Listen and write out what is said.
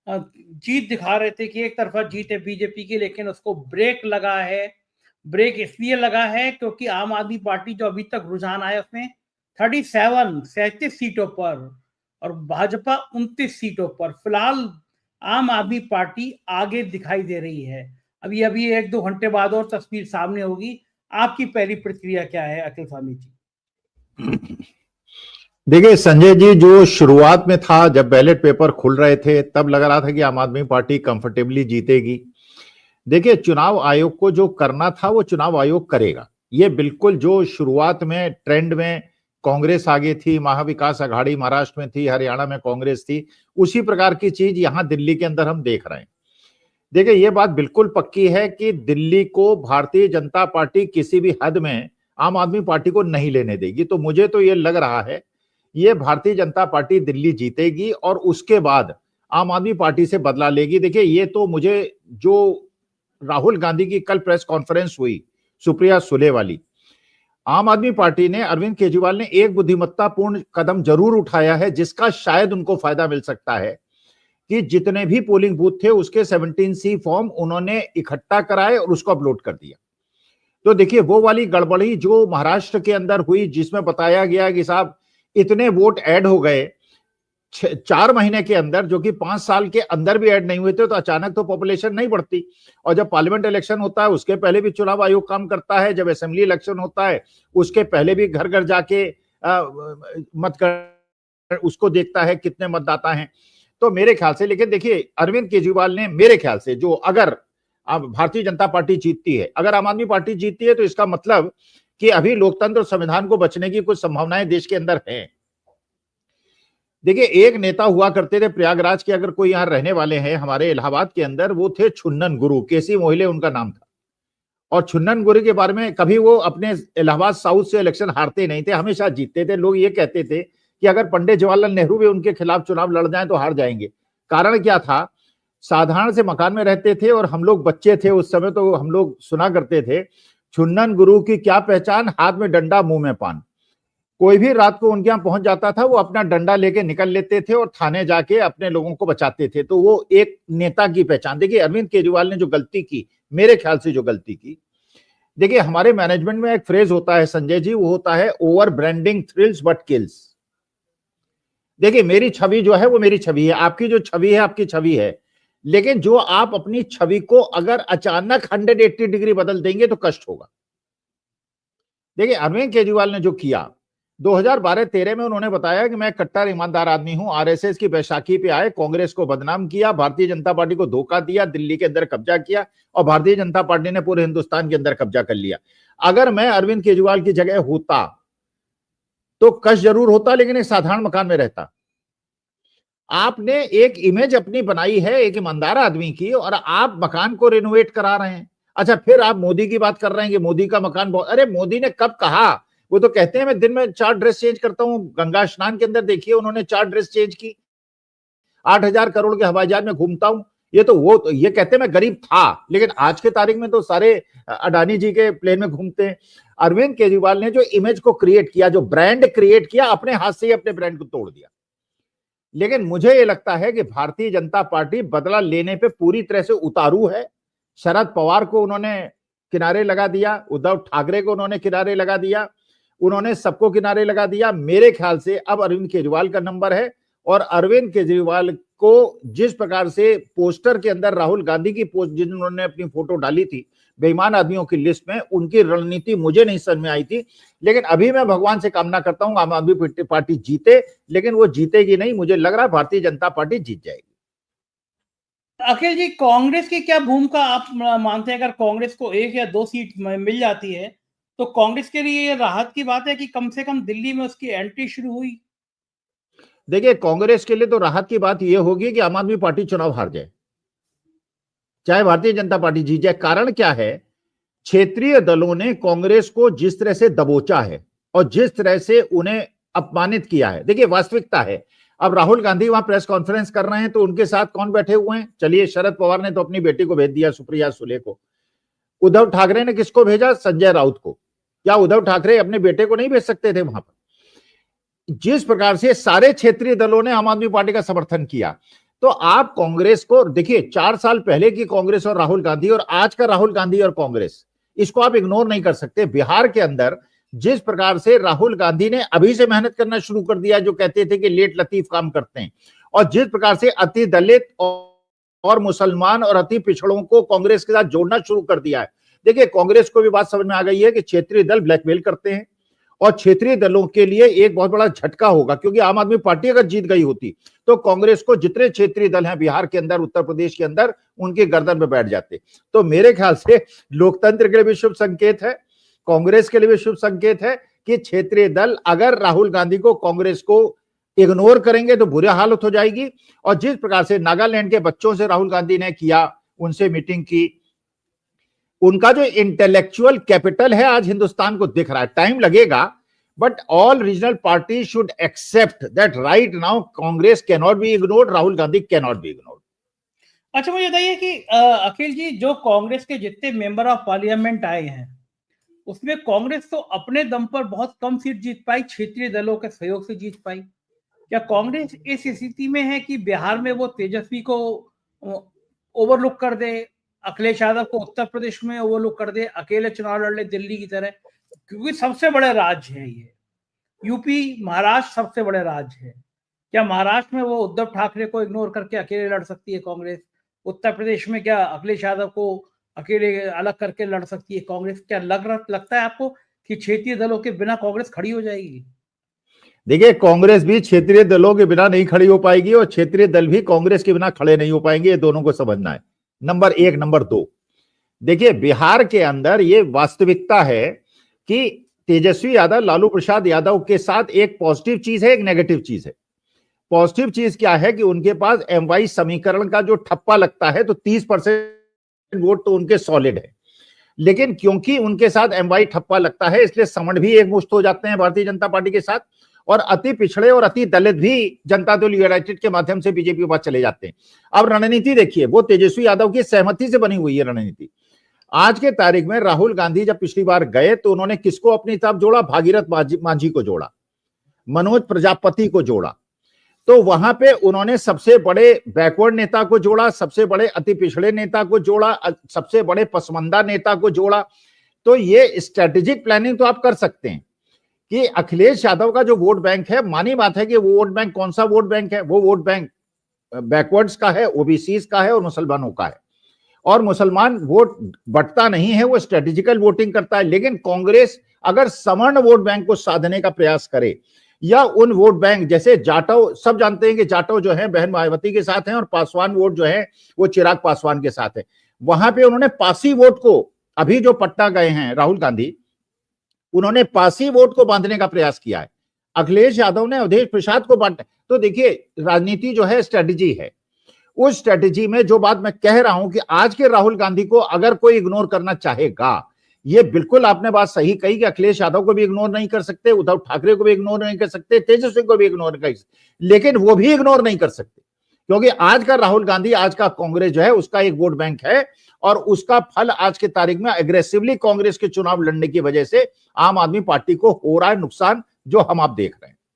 जीत दिखा रहे थे कि एक तरफा जीत है बीजेपी की, लेकिन उसको ब्रेक लगा है। ब्रेक इसलिए लगा है क्योंकि आम आदमी पार्टी जो अभी तक रुझान आया उसमें 37 सीटों पर और भाजपा 29 सीटों पर फिलहाल आम आदमी पार्टी आगे दिखाई दे रही है। अभी 1-2 घंटे बाद और तस्वीर सामने होगी। आपकी पहली प्रतिक्रिया क्या है अखिल स्वामी जी? देखिए संजय जी, जो शुरुआत में था, जब बैलेट पेपर खुल रहे थे तब लग रहा था कि आम आदमी पार्टी कंफर्टेबली जीतेगी। देखिए, चुनाव आयोग को जो करना था वो चुनाव आयोग करेगा। ये बिल्कुल जो शुरुआत में ट्रेंड में कांग्रेस आगे थी, महाविकास आघाड़ी महाराष्ट्र में थी, हरियाणा में कांग्रेस थी, उसी प्रकार की चीज यहां दिल्ली के अंदर हम देख रहे हैं। देखिए, ये बात बिल्कुल पक्की है कि दिल्ली को भारतीय जनता पार्टी किसी भी हद में आम आदमी पार्टी को नहीं लेने देगी। तो मुझे तो ये लग रहा है ये भारतीय जनता पार्टी दिल्ली जीतेगी और उसके बाद आम आदमी पार्टी से बदला लेगी। देखिए, ये तो मुझे जो राहुल गांधी की कल प्रेस कॉन्फ्रेंस हुई सुप्रिया सुले वाली, आम आदमी पार्टी ने, अरविंद केजरीवाल ने एक बुद्धिमत्तापूर्ण कदम जरूर उठाया है जिसका शायद उनको फायदा मिल सकता है कि जितने भी पोलिंग बूथ थे उसके 17C फॉर्म उन्होंने इकट्ठा कराए और उसको अपलोड कर दिया। तो देखिए, वो वाली गड़बड़ी जो महाराष्ट्र के अंदर हुई जिसमें बताया गया कि साहब इतने वोट ऐड हो गए 4 महीने के अंदर, जो कि 5 साल के अंदर भी ऐड नहीं हुए थे, तो अचानक तो पॉपुलेशन नहीं बढ़ती। और जब पार्लियामेंट इलेक्शन होता है उसके पहले भी चुनाव आयोग काम करता है, जब असेंबली इलेक्शन होता है उसके पहले भी घर घर जाके मत कर उसको देखता है कितने मतदाता हैं। तो मेरे ख्याल से, लेकिन देखिए अरविंद केजरीवाल ने, मेरे ख्याल से, जो अगर अब भारतीय जनता पार्टी जीतती है, अगर आम आदमी पार्टी जीतती है, तो इसका मतलब कि अभी लोकतंत्र और संविधान को बचने की कुछ संभावनाएं देश के अंदर हैं। देखिए, एक नेता हुआ करते थे प्रयागराज के, अगर कोई यहाँ रहने वाले हैं हमारे इलाहाबाद के अंदर, वो थे छुन्नन गुरु, केसी मोहिले उनका नाम था। और छुन्नन गुरु के बारे में, कभी वो अपने इलाहाबाद साउथ से इलेक्शन हारते नहीं थे, हमेशा जीतते थे। लोग ये कहते थे कि अगर पंडित जवाहरलाल नेहरू भी उनके खिलाफ चुनाव लड़ जाएं तो हार जाएंगे। कारण क्या था? साधारण से मकान में रहते थे और हम लोग बच्चे थे उस समय, तो हम लोग सुना करते थे छुन्नन गुरु की क्या पहचान, हाथ में डंडा मुंह में पान। कोई भी रात को उनके यहाँ पहुंच जाता था, वो अपना डंडा लेके निकल लेते थे और थाने जाके अपने लोगों को बचाते थे। तो वो एक नेता की पहचान। देखिए, अरविंद केजरीवाल ने जो गलती की, मेरे ख्याल से जो गलती की, देखिए हमारे मैनेजमेंट में एक फ्रेज होता है संजय जी, वो होता है over branding thrills but kills. देखिए, मेरी छवि जो है वो मेरी छवि है, आपकी जो छवि है आपकी छवि है, लेकिन जो आप अपनी छवि को अगर अचानक 180 डिग्री बदल देंगे तो कष्ट होगा। देखिए, अरविंद केजरीवाल ने जो किया 2012-13 में, उन्होंने बताया कि मैं कट्टर ईमानदार आदमी हूं, आरएसएस की बैसाखी पे आए, कांग्रेस को बदनाम किया, भारतीय जनता पार्टी को धोखा दिया, दिल्ली के अंदर कब्जा किया और भारतीय जनता पार्टी ने पूरे हिंदुस्तान के अंदर कब्जा कर लिया। अगर मैं अरविंद केजरीवाल की जगह होता तो कष्ट जरूर होता, लेकिन एक साधारण मकान में रहता। आपने एक इमेज अपनी बनाई है एक ईमानदार आदमी की, और आप मकान को रिनोवेट करा रहे हैं। अच्छा, फिर आप मोदी की बात कर रहे हैं कि मोदी का मकान बहुत, अरे मोदी ने कब कहा? वो तो कहते हैं मैं दिन में 4 ड्रेस चेंज करता हूं। गंगा स्नान के अंदर देखिए उन्होंने 4 ड्रेस चेंज की। 8,000 करोड़ के हवाई जहाज में घूमता हूं। ये कहते हैं मैं गरीब था, लेकिन आज के तारीख में तो सारे अडानी जी के प्लेन में घूमते हैं। अरविंद केजरीवाल ने जो इमेज को क्रिएट किया, जो ब्रांड क्रिएट किया, अपने हाथ से ही अपने ब्रांड को तोड़ दिया। लेकिन मुझे ये लगता है कि भारतीय जनता पार्टी बदला लेने पे पूरी तरह से उतारू है। शरद पवार को उन्होंने किनारे लगा दिया, उद्धव ठाकरे को उन्होंने किनारे लगा दिया, उन्होंने सबको किनारे लगा दिया। मेरे ख्याल से अब अरविंद केजरीवाल का नंबर है। और अरविंद केजरीवाल को जिस प्रकार से पोस्टर के अंदर राहुल गांधी की पोस्ट, जिन्होंने अपनी फोटो डाली थी बेईमान आदमियों की लिस्ट में, उनकी रणनीति मुझे नहीं समझ में आई थी। लेकिन अभी मैं भगवान से कामना करता हूं आम आदमी पार्टी जीते, लेकिन वो जीतेगी नहीं। मुझे लग रहा है भारतीय जनता पार्टी जीत जाएगी। अखिल जी, कांग्रेस की क्या भूमिका आप मानते हैं? अगर कांग्रेस को 1 या 2 सीट मिल जाती है तो कांग्रेस के लिए राहत की बात है कि कम से कम दिल्ली में उसकी एंट्री शुरू हुई। देखिए, कांग्रेस के लिए तो राहत की बात यह होगी कि आम आदमी पार्टी चुनाव हार जाए, चाहे भारतीय जनता पार्टी जीत जाए। कारण क्या है? क्षेत्रीय दलों ने कांग्रेस को जिस तरह से दबोचा है और जिस तरह से उन्हें अपमानित किया है, देखिए वास्तविकता है। अब राहुल गांधी वहां प्रेस कॉन्फ्रेंस कर रहे हैं तो उनके साथ कौन बैठे हुए हैं? चलिए, शरद पवार ने तो अपनी बेटी को भेज दिया, सुप्रिया सुले को। उद्धव ठाकरे ने किसको भेजा? संजय राउत को। क्या उद्धव ठाकरे अपने बेटे को नहीं भेज सकते थे वहां पर? जिस प्रकार से सारे क्षेत्रीय दलों ने आम आदमी पार्टी का समर्थन किया, तो आप कांग्रेस को देखिए, 4 साल पहले की कांग्रेस और राहुल गांधी और आज का राहुल गांधी और कांग्रेस, इसको आप इग्नोर नहीं कर सकते। बिहार के अंदर जिस प्रकार से राहुल गांधी ने अभी से मेहनत करना शुरू कर दिया, जो कहते थे कि लेट लतीफ काम करते हैं, और जिस प्रकार से अति दलित और मुसलमान और अति पिछड़ों को कांग्रेस के साथ जोड़ना शुरू कर दिया है। देखिए, कांग्रेस को भी बात समझ में आ गई है कि क्षेत्रीय दल ब्लैकमेल करते हैं, और क्षेत्रीय दलों के लिए एक बहुत बड़ा झटका होगा, क्योंकि आम आदमी पार्टी अगर जीत गई होती तो कांग्रेस को जितने क्षेत्रीय दल हैं बिहार के अंदर, उत्तर प्रदेश के अंदर, उनके गर्दन में बैठ जाते। तो मेरे ख्याल से लोकतंत्र के लिए भी शुभ संकेत है, कांग्रेस के लिए भी शुभ संकेत है कि क्षेत्रीय दल अगर राहुल गांधी को, कांग्रेस को इग्नोर करेंगे तो बुरी हालत हो जाएगी। और जिस प्रकार से नागालैंड के बच्चों से राहुल गांधी ने किया, उनसे मीटिंग की, उनका जो इंटेलेक्चुअल कैपिटल है आज हिंदुस्तान को दिख रहा है। टाइम लगेगा, but all regional party should accept that right now Congress can not be ignored, Rahul Gandhi can not be ignored. अच्छा, मुझे बताइए कि अखिल जी, जो कांग्रेस के जितने मेंबर ऑफ पार्लियामेंट आए हैं उसमें कांग्रेस तो अपने दम पर बहुत कम सीट जीत पाई, क्षेत्रीय दलों के सहयोग से जीत पाई। क्या कांग्रेस इस स्थिति में है कि बिहार में वो तेजस्वी को ओवरलुक कर दे, अखिलेश यादव को उत्तर प्रदेश में ओवरलुक कर दे, अकेले चुनाव लड़ ले दिल्ली की तरह? क्योंकि सबसे बड़े राज्य है ये, यूपी महाराष्ट्र सबसे बड़े राज्य है। क्या महाराष्ट्र में वो उद्धव ठाकरे को इग्नोर करके अकेले लड़ सकती है कांग्रेस? उत्तर प्रदेश में क्या अखिलेश यादव को अकेले अलग करके लड़ सकती है कांग्रेस? क्या लगता है आपको कि क्षेत्रीय दलों के बिना कांग्रेस खड़ी हो जाएगी? देखिए, कांग्रेस भी क्षेत्रीय दलों के बिना नहीं खड़ी हो पाएगी और क्षेत्रीय दल भी कांग्रेस के बिना खड़े नहीं हो पाएंगे। ये दोनों को समझना है, नंबर एक। नंबर दो, देखिए, बिहार के अंदर ये वास्तविकता है कि तेजस्वी यादव, लालू प्रसाद यादव के साथ एक पॉजिटिव चीज है, एक नेगेटिव चीज है। पॉजिटिव चीज क्या है कि उनके पास एमवाई समीकरण का जो ठप्पा लगता है तो 30% वोट तो उनके सॉलिड है, लेकिन क्योंकि उनके साथ एमवाई ठप्पा लगता है इसलिए समण भी एक मुश्त हो जाते हैं भारतीय जनता पार्टी के साथ, और अति पिछड़े और अति दलित भी जनता दल यूनाइटेड के माध्यम से बीजेपी के पास चले जाते हैं। अब रणनीति देखिए, वो तेजस्वी यादव की सहमति से बनी हुई है रणनीति। आज के तारीख में राहुल गांधी जब पिछली बार गए तो उन्होंने किसको अपनी तरफ जोड़ा? भागीरथ मांझी को जोड़ा, मनोज प्रजापति को जोड़ा। तो वहां पे उन्होंने सबसे बड़े बैकवर्ड नेता को जोड़ा, सबसे बड़े अति पिछड़े नेता को जोड़ा, सबसे बड़े पसमंदा नेता को जोड़ा। तो ये स्ट्रेटेजिक प्लानिंग तो आप कर सकते हैं कि अखिलेश यादव का जो वोट बैंक है, मानी बात है कि वो वोट बैंक कौन सा वोट बैंक है? वो वोट बैंक बैकवर्ड्स का है, ओबीसी का है और मुसलमानों का है। और मुसलमान वोट बटता नहीं है, वो स्ट्रेटेजिकल वोटिंग करता है। लेकिन कांग्रेस अगर सवर्ण वोट बैंक को साधने का प्रयास करे, या उन वोट बैंक जैसे जाटव, सब जानते हैं कि जाटव जो है बहन मायावती के साथ हैं और पासवान वोट जो है वो चिराग पासवान के साथ है, वहां पे उन्होंने पासी वोट को, अभी जो पटना गए हैं राहुल गांधी, उन्होंने पासी वोट को बांधने का प्रयास किया है। अखिलेश यादव ने अवधेश प्रसाद को बांटा। तो देखिए, राजनीति जो है स्ट्रेटेजी है। उस स्ट्रेटेजी में जो बात मैं कह रहा हूं कि आज के राहुल गांधी को अगर कोई इग्नोर करना चाहेगा, ये बिल्कुल आपने बात सही कही कि अखिलेश यादव को भी इग्नोर नहीं कर सकते, उद्धव ठाकरे को भी इग्नोर नहीं कर सकते, तेजस्वी को भी इग्नोर नहीं कर सकते, लेकिन वो भी इग्नोर नहीं कर सकते क्योंकि आज का राहुल गांधी, आज का कांग्रेस जो है उसका एक वोट बैंक है, और उसका फल आज के तारीख में एग्रेसिवली कांग्रेस के चुनाव लड़ने की वजह से आम आदमी पार्टी को हो रहा है नुकसान, जो हम आप देख रहे हैं।